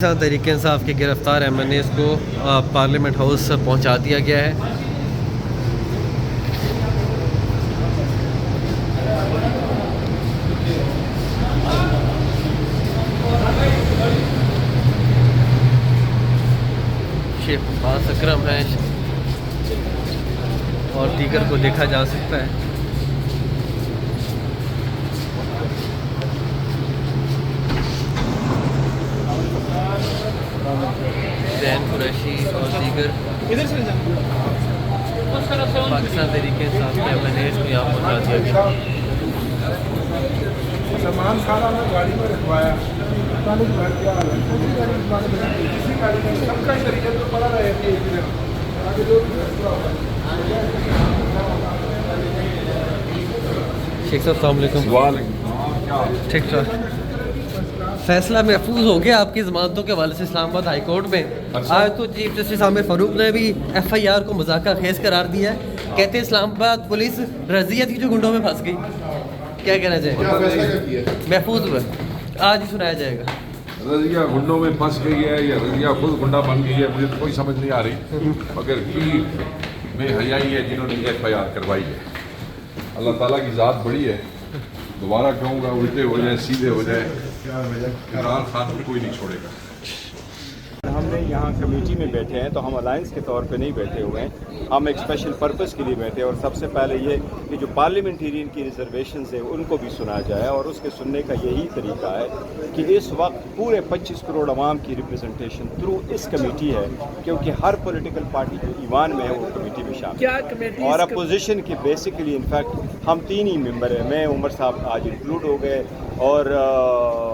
تحریک انصاف کے گرفتار M N as کو پارلیمنٹ ہاؤس پہنچا دیا گیا ہے۔ شیخ عباس اکرم ہیں اور دیگر کو دیکھا جا سکتا ہے۔ زین قریشی اور دیگر پاکستان تحریک انصاف کے ایم این ایز کو یہاں پہنچا دیا گیا۔ سامان سارا میں گاڑی میں رکھوایا سب کا طریقے تو پڑا رہے کہ شیخ صاحب السلام علیکم۔ ٹھیک ٹھاک، فیصلہ محفوظ ہو گیا آپ کی ضمانتوں کے حوالے سے اسلام آباد ہائی کورٹ میں۔ آج تو چیف جسٹس عامر فاروق نے بھی ایف آئی آر کو مذاکرہ خیز قرار دیا ہے، کہتے ہیں اسلام آباد پولیس رضیت کی جو گنڈوں میں پھنس گئی۔ کیا کہنا چاہیں گے؟ محفوظ ہوا آج ہی سنایا جائے گا۔ رضیہ گنڈوں میں پھنس گئی ہے یا رضیہ خود گنڈا بن گئی ہے، مجھے تو کوئی سمجھ نہیں آ رہی، مگر کی بے حیائی ہے جنہوں نے ایف آئی آر کروائی ہے۔ اللہ تعالیٰ کی ذات بڑی ہے، دوبارہ کہوں گا الٹے ہو جائے سیدھے ہو جائے، عمران خان کو کوئی نہیں چھوڑے گا۔ ہم نے یہاں کمیٹی میں بیٹھے ہیں تو ہم الائنس کے طور پہ نہیں بیٹھے ہوئے ہیں، ہم ایک اسپیشل پرپس کے لیے بیٹھے ہیں، اور سب سے پہلے یہ کہ جو پارلیمنٹیرین کی ریزرویشنز ہیں ان کو بھی سنا جائے، اور اس کے سننے کا یہی طریقہ ہے کہ اس وقت پورے 25 کروڑ عوام کی ریپرزنٹیشن تھرو اس کمیٹی ہے، کیونکہ ہر پولیٹیکل پارٹی جو ایوان میں ہے وہ کمیٹی میں شامل ہے، اور اپوزیشن کی بیسیکلی انفیکٹ ہم 3 ہی ممبر ہیں، میں عمر صاحب آج انکلوڈ ہو گئے اور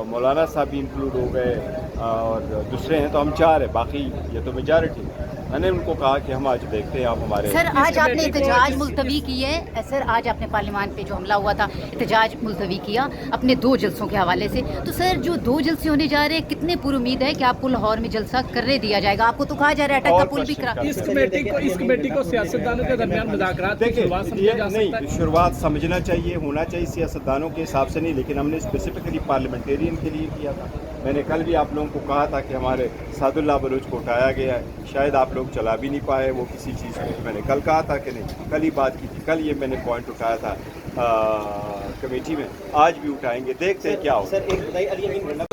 مولانا صاحب بھی انکلوڈ ہو گئے اور دوسرے ہیں، تو ہم 4 ہیں، باقی یہ تو میجارٹی ہے۔ میں نے ان کو کہا کہ ہم آج دیکھتے ہیں آپ ہمارے سر آج آپ نے احتجاج ملتوی کی ہے، سر آج آپ نے پارلیمان پہ جو حملہ ہوا تھا احتجاج ملتوی کیا اپنے 2 جلسوں کے حوالے سے، تو سر جو 2 جلسے ہونے جا رہے ہیں کتنے پر امید ہے کہ آپ کو لاہور میں جلسہ کرنے دیا جائے گا؟ آپ کو تو کہا جا رہا ہے اٹک کا پل بھی کرا۔ اس کمیٹی کو سیاستدانوں کے درمیان مذاکرات کی شروعات سمجھا جا سکتا ہے؟ نہیں، شروعات سمجھنا چاہیے، ہونا چاہیے سیاستدانوں کے حساب سے نہیں، لیکن ہم نے اسپیسیفکلی پارلیمنٹیرین کے لیے کیا تھا۔ میں نے کل بھی آپ لوگوں کو کہا تھا کہ ہمارے سعد اللہ بلوچ کو اٹھایا گیا ہے، شاید آپ لوگ چلا بھی نہیں پائے وہ کسی چیز کو، میں نے کل کہا تھا کہ نہیں، کل ہی بات کی تھی، کل یہ میں نے پوائنٹ اٹھایا تھا کمیٹی میں، آج بھی اٹھائیں گے، دیکھتے ہیں کیا ہوگا۔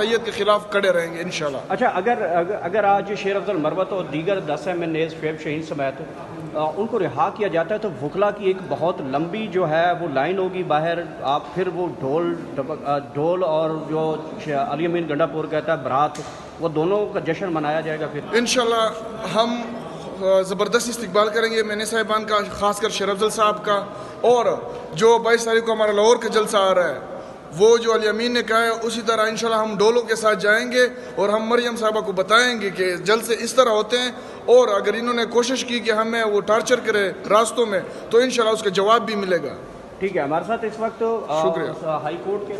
سید کے خلاف کڑے رہیں گے انشاءاللہ۔ اچھا، اگر آج شیر افضل مروت اور دیگر 10 ایم این ایز شعیب شاہین سمیت ان کو رہا کیا جاتا ہے تو وکلا کی ایک بہت لمبی جو ہے وہ لائن ہوگی باہر، آپ پھر وہ ڈھول اور جو علی امین گنڈا پور کہتا ہے برات، وہ دونوں کا جشن منایا جائے گا پھر انشاءاللہ ہم زبردست استقبال کریں گے مینے صاحبان کا، خاص کر شیر افضل صاحب کا، اور جو 22 تاریخ کو ہمارا لاہور کا جلسہ آ رہا ہے وہ جو علی امین نے کہا ہے اسی طرح انشاءاللہ ہم ڈولوں کے ساتھ جائیں گے، اور ہم مریم صاحبہ کو بتائیں گے کہ جلسے اس طرح ہوتے ہیں، اور اگر انہوں نے کوشش کی کہ ہمیں وہ ٹارچر کرے راستوں میں تو انشاءاللہ اس کا جواب بھی ملے گا۔ ٹھیک ہے، ہمارے ساتھ اس وقت شکریہ۔ ہائی کورٹ کے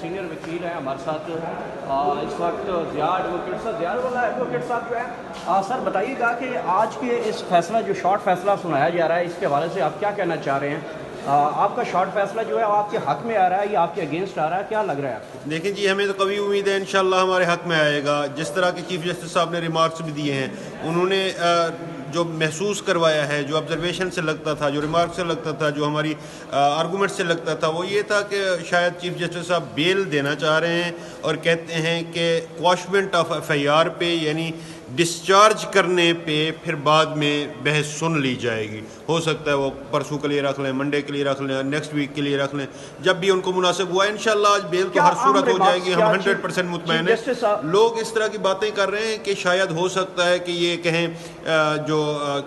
سینئر وکیل ہیں ہمارے ساتھ اس وقت ضیاء ایڈوکیٹ صاحب، ضیاء والا ایڈوکیٹ صاحب جو ہے، سر بتائیے گا کہ آج کے اس فیصلہ جو شارٹ فیصلہ سنایا جا رہا ہے اس کے حوالے سے آپ کیا کہنا چاہ رہے ہیں؟ آپ کا شارٹ فیصلہ جو ہے وہ آپ کے حق میں آ رہا ہے یا آپ کے اگینسٹ آ رہا ہے، کیا لگ رہا ہے آپ کو؟ دیکھیں جی، ہمیں تو کبھی امید ہے انشاءاللہ ہمارے حق میں آئے گا۔ جس طرح کے چیف جسٹس صاحب نے ریمارکس بھی دیے ہیں، انہوں نے جو محسوس کروایا ہے، جو آبزرویشن سے لگتا تھا، جو ریمارک سے لگتا تھا، جو ہماری آرگومنٹ سے لگتا تھا، وہ یہ تھا کہ شاید چیف جسٹس صاحب بیل دینا چاہ رہے ہیں اور کہتے ہیں کہ کواشمنٹ آف ایف آئی آر پہ، یعنی ڈسچارج کرنے پہ پھر بعد میں بحث سن لی جائے گی۔ ہو سکتا ہے وہ پرسوں کے لیے رکھ لیں، منڈے کے لیے رکھ لیں، نیکسٹ ویک کے لیے رکھ لیں، جب بھی ان کو مناسب ہوا۔ انشاءاللہ آج بیل تو ہر صورت ہو جائے گی، ہم 100% مطمئن ہیں۔ لوگ اس طرح کی باتیں کر رہے ہیں کہ شاید ہو سکتا ہے کہ یہ کہیں جو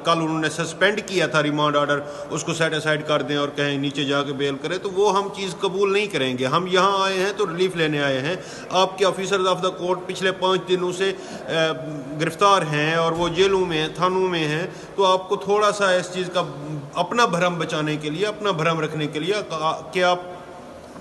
کل انہوں نے سسپینڈ کیا تھا ریمانڈ آرڈر، اس کو سیٹ اسائڈ کر دیں اور کہیں نیچے جا کے بیل کریں، تو وہ ہم چیز قبول نہیں کریں گے۔ ہم یہاں آئے ہیں تو ریلیف لینے آئے ہیں۔ آپ کے آفیسرز آف دا کورٹ پچھلے 5 دنوں سے گرفتار ہیں اور وہ جیلوں میں ہیں، تھانوں میں ہیں، تو آپ کو تھوڑا سا اس چیز کا اپنا بھرم بچانے کے لیے، اپنا بھرم رکھنے کے لیے کہ آپ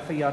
FIR